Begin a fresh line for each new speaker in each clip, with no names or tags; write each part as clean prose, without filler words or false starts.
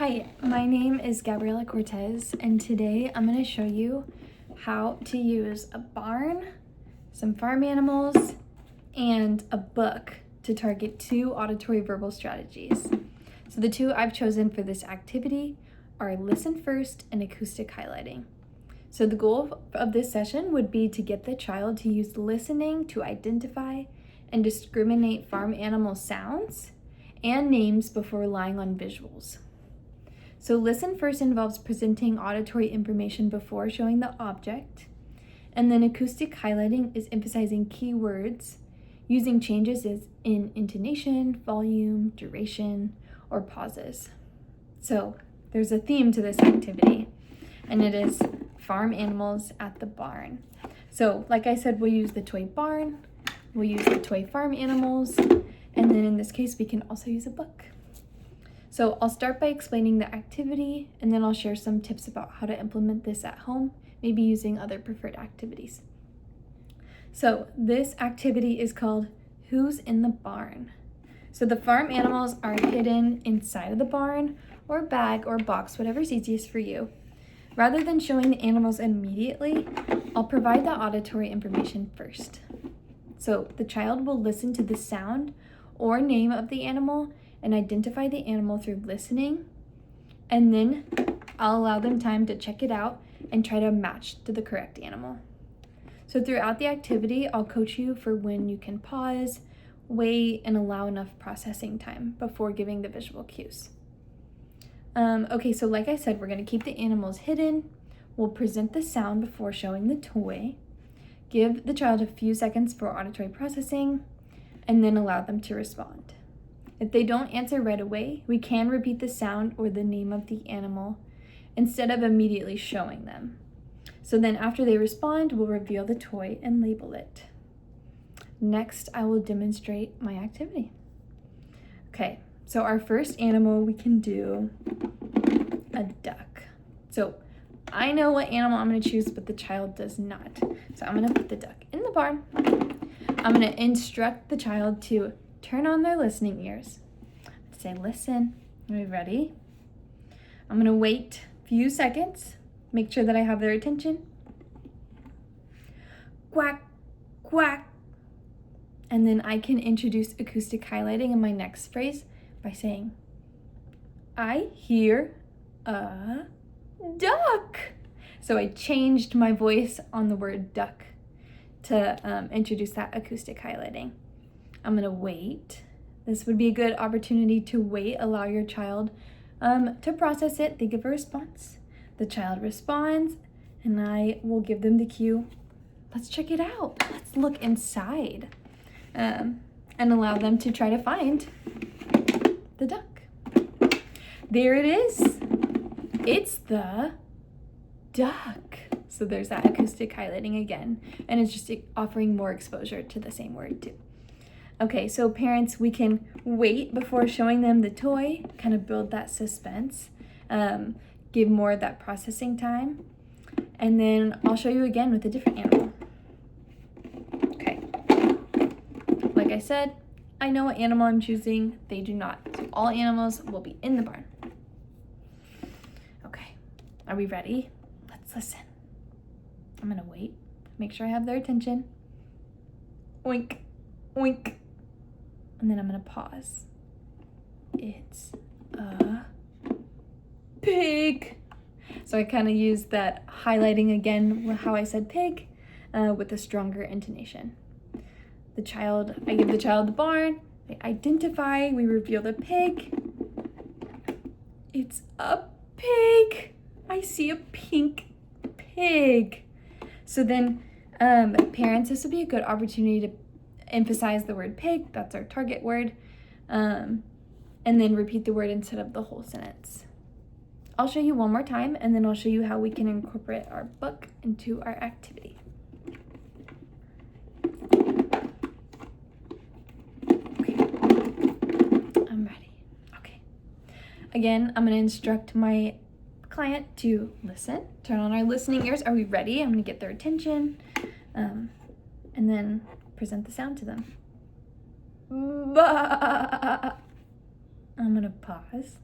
Hi, my name is Gabriela Cortez, and today I'm going to show you how to use a barn, some farm animals, and a book to target 2 auditory verbal strategies. So the 2 I've chosen for this activity are listen first and acoustic highlighting. So the goal of this session would be to get the child to use listening to identify and discriminate farm animal sounds and names before relying on visuals. So listen first involves presenting auditory information before showing the object, and then acoustic highlighting is emphasizing key words using changes in intonation, volume, duration, or pauses. So there's a theme to this activity, and it is farm animals at the barn. So like I said, we'll use the toy barn, we'll use the toy farm animals, and then in this case, we can also use a book. So I'll start by explaining the activity, and then I'll share some tips about how to implement this at home, maybe using other preferred activities. So this activity is called Who's in the Barn? So the farm animals are hidden inside of the barn or bag or box, whatever's easiest for you. Rather than showing the animals immediately, I'll provide the auditory information first. So the child will listen to the sound or name of the animal and identify the animal through listening, and then I'll allow them time to check it out and try to match to the correct animal. So throughout the activity, I'll coach you for when you can pause, wait, and allow enough processing time before giving the visual cues. Okay, so like I said, we're going to keep the animals hidden. We'll present the sound before showing the toy, give the child a few seconds for auditory processing, and then allow them to respond. If they don't answer right away, we can repeat the sound or the name of the animal instead of immediately showing them. So then after they respond, we'll reveal the toy and label it. Next, I will demonstrate my activity. Okay, so our first animal, we can do a duck. So I know what animal I'm going to choose, but the child does not. So I'm going to put the duck in the barn. I'm going to instruct the child to turn on their listening ears. Say, listen. Are you ready? I'm going to wait a few seconds. Make sure that I have their attention. Quack, quack. And then I can introduce acoustic highlighting in my next phrase by saying, I hear a duck. So I changed my voice on the word duck to introduce that acoustic highlighting. I'm going to wait. This would be a good opportunity to wait, allow your child to process it. They give a response. The child responds, and I will give them the cue. Let's check it out. Let's look inside and allow them to try to find the duck. There it is. It's the duck. So there's that acoustic highlighting again, and it's just offering more exposure to the same word too. Okay, so parents, we can wait before showing them the toy, kind of build that suspense, give more of that processing time, and then I'll show you again with a different animal. Okay, like I said, I know what animal I'm choosing. They do not. So all animals will be in the barn. Okay, are we ready? Let's listen. I'm gonna wait, make sure I have their attention. Oink, oink. And then I'm going to pause. It's a pig. So I kind of use that highlighting again, how I said pig, with a stronger intonation. I give the child the barn, they identify, we reveal the pig. It's a pig. I see a pink pig. So then parents, this would be a good opportunity to emphasize the word pig, that's our target word, and then repeat the word instead of the whole sentence. I'll show you one more time, and then I'll show you how we can incorporate our book into our activity. Okay, I'm ready. Okay. Again, I'm going to instruct my client to listen, turn on our listening ears. Are we ready? I'm going to get their attention, and then present the sound to them. Bah! I'm gonna pause.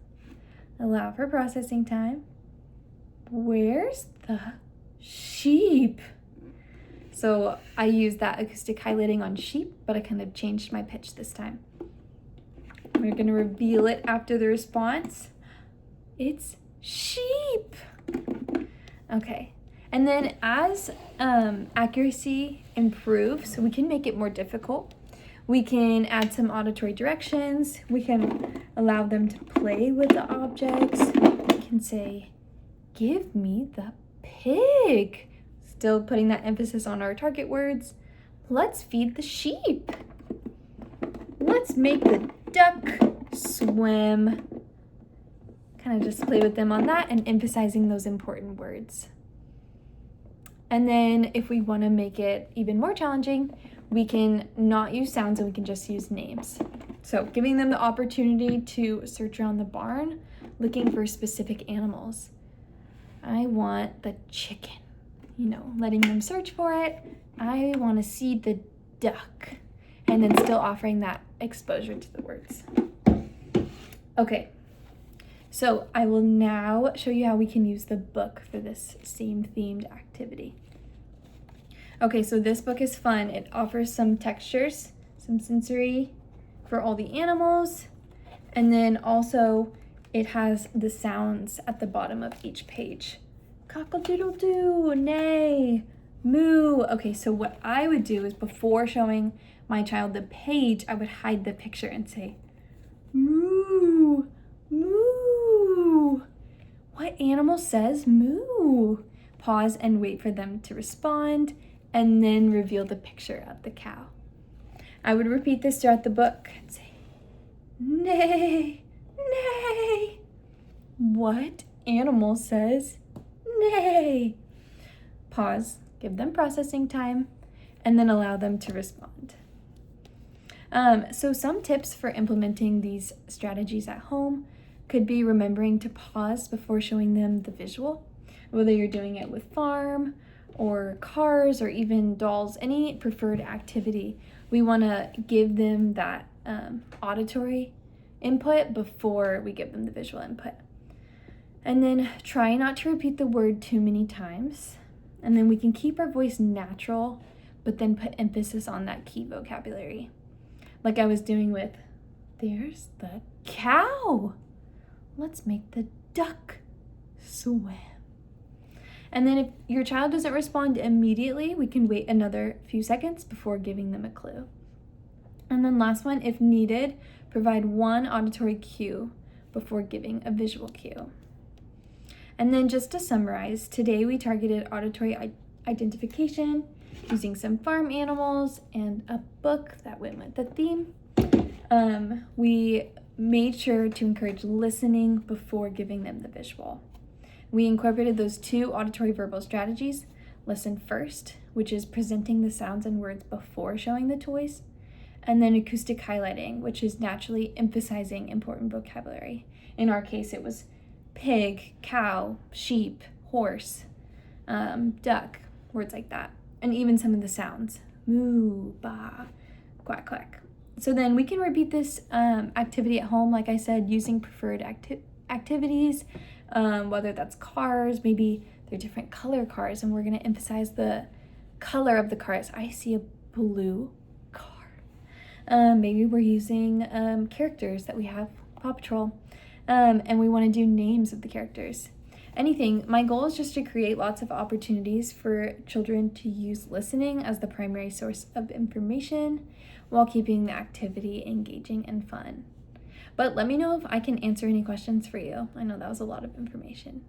Allow for processing time. Where's the sheep? So I used that acoustic highlighting on sheep, but I kind of changed my pitch this time. We're going to reveal it after the response. It's sheep. Okay. And then as accuracy improves, we can make it more difficult. We can add some auditory directions. We can allow them to play with the objects. We can say, give me the pig. Still putting that emphasis on our target words. Let's feed the sheep. Let's make the duck swim. Kind of just play with them on that and emphasizing those important words. And then if we want to make it even more challenging, we can not use sounds and we can just use names. So giving them the opportunity to search around the barn, looking for specific animals. I want the chicken, letting them search for it. I want to see the duck, and then still offering that exposure to the words. Okay, so I will now show you how we can use the book for this same themed activity. Okay, so this book is fun. It offers some textures, some sensory for all the animals, and then also it has the sounds at the bottom of each page. Cock-a-doodle-doo, neigh, moo. Okay, so what I would do is before showing my child the page, I would hide the picture and say, moo, moo. What animal says moo? Pause and wait for them to respond, and then reveal the picture of the cow. I would repeat this throughout the book and say, neigh, neigh. What animal says neigh? Pause, give them processing time, and then allow them to respond. So some tips for implementing these strategies at home could be remembering to pause before showing them the visual, whether you're doing it with farm or cars or even dolls, any preferred activity. We want to give them that auditory input before we give them the visual input. And then try not to repeat the word too many times. And then we can keep our voice natural, but then put emphasis on that key vocabulary. Like I was doing with, there's the cow. Let's make the duck swim. And then if your child doesn't respond immediately, we can wait another few seconds before giving them a clue. And then last one, if needed, provide one auditory cue before giving a visual cue. And then just to summarize, today we targeted auditory identification using some farm animals and a book that went with the theme. We made sure to encourage listening before giving them the visual. We incorporated those two auditory verbal strategies. Listen first, which is presenting the sounds and words before showing the toys, and then acoustic highlighting, which is naturally emphasizing important vocabulary. In our case, it was pig, cow, sheep, horse, duck, words like that. And even some of the sounds, moo, ba, quack, quack. So then we can repeat this activity at home, like I said, using preferred activities, whether that's cars, maybe they're different color cars, and we're going to emphasize the color of the cars. I see a blue car. Maybe we're using characters that we have, Paw Patrol, and we want to do names of the characters. Anything. My goal is just to create lots of opportunities for children to use listening as the primary source of information while keeping the activity engaging and fun. But let me know if I can answer any questions for you. I know that was a lot of information.